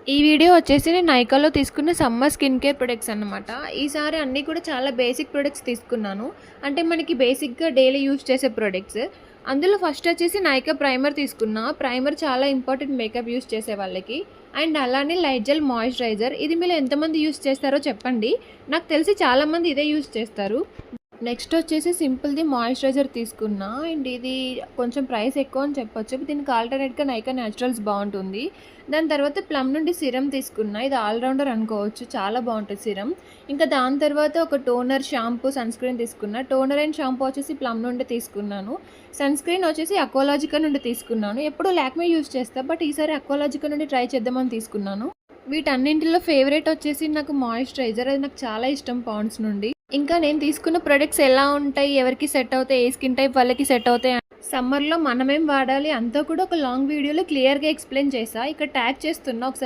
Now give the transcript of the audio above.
ఈ వీడియో వచ్చేసి నేను నైకాలో తీసుకున్న సమ్మర్ స్కిన్ కేర్ ప్రొడక్ట్స్ అన్నమాట. ఈసారి అన్నీ కూడా చాలా బేసిక్ ప్రొడక్ట్స్ తీసుకున్నాను. అంటే మనకి బేసిక్‌గా డైలీ యూజ్ చేసే ప్రొడక్ట్స్. అందులో ఫస్ట్ వచ్చేసి నైకా ప్రైమర్ తీసుకున్నా. ప్రైమర్ చాలా ఇంపార్టెంట్ మేకప్ యూజ్ చేసే వాళ్ళకి. అండ్ అలానే లైట్ జెల్ మాయిశ్చరైజర్. ఇది మీలో ఎంతమంది యూజ్ చేస్తారో చెప్పండి. నాకు తెలిసి చాలామంది ఇదే యూజ్ చేస్తారు. నెక్స్ట్ వచ్చేసి సింపుల్‌ది మాయిశ్చరైజర్ తీసుకున్నా. అండ్ ఇది కొంచెం ప్రైస్ ఎక్కువ అని చెప్పొచ్చు. దీనికి ఆల్టర్‌నేట్‌గా నైకా నేచురల్స్ బాగుంటుంది. దాని తర్వాత ప్లమ్ నుండి సిరమ్ తీసుకున్నా. ఇది ఆల్ రౌండర్ అనుకోవచ్చు. చాలా బాగుంటుంది సిరమ్. ఇంకా దాని తర్వాత ఒక టోనర్, షాంపూ, సన్ స్క్రీన్ తీసుకున్నా. టోనర్ అండ్ షాంపూ వచ్చేసి ప్లమ్ నుండి తీసుకున్నాను. సన్ స్క్రీన్ వచ్చేసి అక్వాలాజికా నుండి తీసుకున్నాను. ఎప్పుడూ లాక్మే యూజ్ చేస్తా. బట్ ఈసారి అక్వాలాజికా నుండి ట్రై చేద్దామని తీసుకున్నాను. వీటన్నింటిలో ఫేవరెట్ వచ్చేసి నాకు మాయిశ్చరైజర్. అది నాకు చాలా ఇష్టం పాండ్స్ నుండి. ఇంకా నేను తీసుకున్న ప్రొడక్ట్స్ ఎలా ఉంటాయి, ఎవరికి సెట్ అవుతాయి, ఏ స్కిన్ టైప్ వాళ్ళకి సెట్ అవుతాయి, సమ్మర్లో మనమేం వాడాలి అంతా కూడా ఒక లాంగ్ వీడియోలో క్లియర్గా ఎక్స్ప్లెయిన్ చేసా. ఇక్కడ ట్యాగ్ చేస్తున్నా, ఒకసారి